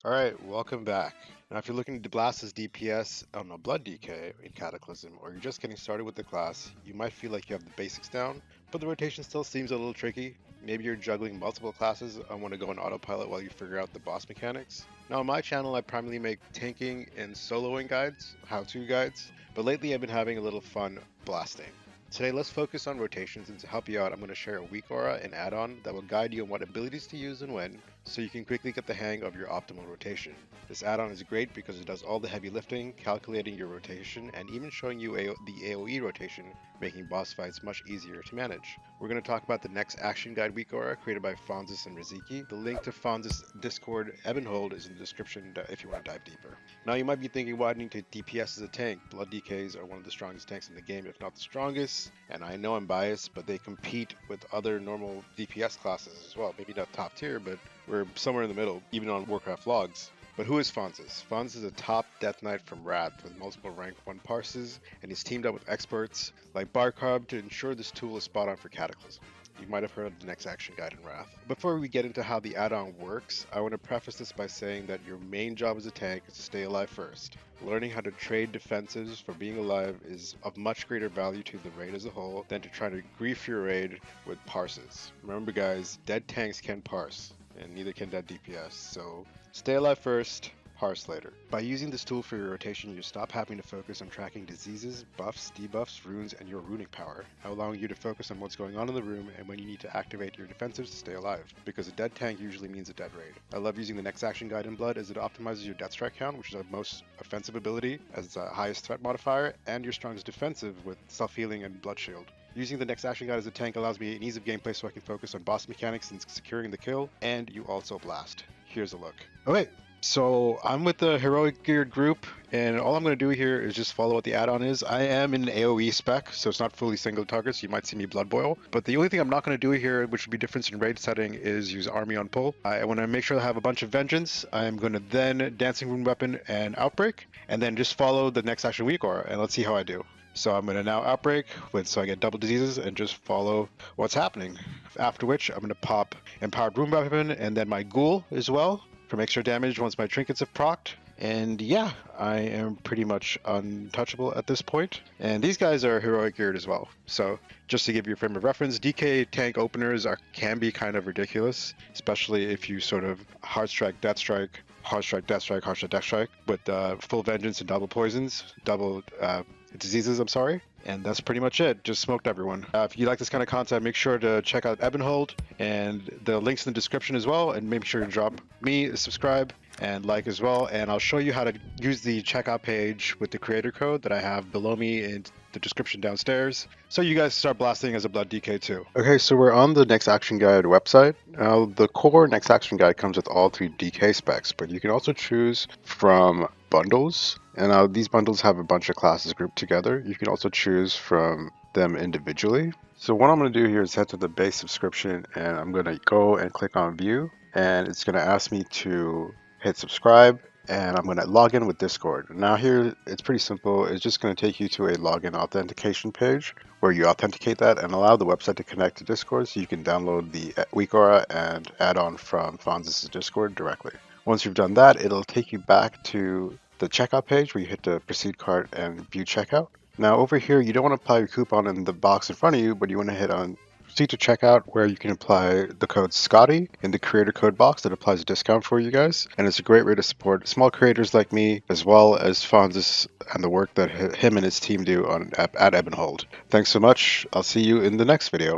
Alright, welcome back. Now if you're looking to blast as DPS on a Blood DK in Cataclysm, or you're just getting started with the class, you might feel like you have the basics down, but the rotation still seems a little tricky. Maybe you're juggling multiple classes and want to go on autopilot while you figure out the boss mechanics. Now on my channel I primarily make tanking and soloing guides, how-to guides, but lately I've been having a little fun blasting. Today let's focus on rotations, and to help you out I'm going to share a weak aura and add-on that will guide you on what abilities to use and when, so you can quickly get the hang of your optimal rotation. This add-on is great because it does all the heavy lifting, calculating your rotation, and even showing you the AoE rotation, making boss fights much easier to manage. We're going to talk about the next action guide weak aura created by Fonzis and Riziki. The link to Fonzis Discord Addon is in the description if you want to dive deeper. Now you might be thinking, why do you need to DPS as a tank? Blood DKs are one of the strongest tanks in the game, if not the strongest, and I know I'm biased, but they compete with other normal DPS classes as well. Maybe not top tier, but we're somewhere in the middle, even on Warcraft logs. But who is Fonzis? Fonzis is a top Death Knight from Wrath with multiple rank 1 Parses, and he's teamed up with experts like Barkarb to ensure this tool is spot on for Cataclysm. You might have heard of the next action guide in Wrath. Before we get into how the add-on works, I want to preface this by saying that your main job as a tank is to stay alive first. Learning how to trade defenses for being alive is of much greater value to the raid as a whole than to try to grief your raid with parses. Remember guys, dead tanks can parse, and neither can dead DPS, so stay alive first, parse later. By using this tool for your rotation, you stop having to focus on tracking diseases, buffs, debuffs, runes, and your runic power, allowing you to focus on what's going on in the room and when you need to activate your defensives to stay alive, because a dead tank usually means a dead raid. I love using the next action guide in Blood as it optimizes your death strike count, which is our most offensive ability, as its highest threat modifier, and your strongest defensive with self-healing and blood shield. Using the next action guide as a tank allows me an ease of gameplay so I can focus on boss mechanics and securing the kill, and you also blast. Here's a look. Okay, so I'm with the heroic geared group, and all I'm going to do here is just follow what the add-on is. I am in an AoE spec, so it's not fully single target, so you might see me blood boil. But the only thing I'm not going to do here, which would be different in raid setting, is use army on pull. I want to make sure I have a bunch of vengeance. I'm going to then dancing rune weapon and outbreak, and then just follow the next action weak aura, and let's see how I do. So I'm going to now outbreak so I get double diseases and just follow what's happening. After which I'm going to pop empowered rune weapon and then my ghoul as well for extra damage once my trinkets have procced. And yeah, I am pretty much untouchable at this point. And these guys are heroic geared as well. So just to give you a frame of reference, DK tank openers can be kind of ridiculous, especially if you sort of hard strike, death strike, hard strike, death strike, hard strike, death strike with full vengeance and double poisons, double diseases, I'm sorry. And that's pretty much it. Just smoked everyone. If you like this kind of content, make sure to check out Addon, and the links in the description as well. And make sure to drop me a subscribe and like as well. And I'll show you how to use the checkout page with the creator code that I have below me in the description downstairs, so you guys start blasting as a Blood DK too. Okay, so we're on the Next Action Guide website. Now, the core Next Action Guide comes with all 3 DK specs, but you can also choose from bundles. And these bundles have a bunch of classes grouped together. You can also choose from them individually. So what I'm going to do here is head to the base subscription, and I'm going to go and click on view, and it's going to ask me to hit subscribe, and I'm going to log in with Discord. Now here, it's pretty simple. It's just going to take you to a login authentication page where you authenticate that and allow the website to connect to Discord so you can download the weak aura and add-on from Fonzis' Discord directly. Once you've done that, it'll take you back to the checkout page where you hit the proceed cart and view checkout. Now over here, you don't want to apply your coupon in the box in front of you, but you want to hit on proceed to checkout, where you can apply the code Scotty in the creator code box that applies a discount for you guys. And it's a great way to support small creators like me, as well as Fonzis and the work that him and his team do at Addon. Thanks so much. I'll see you in the next video.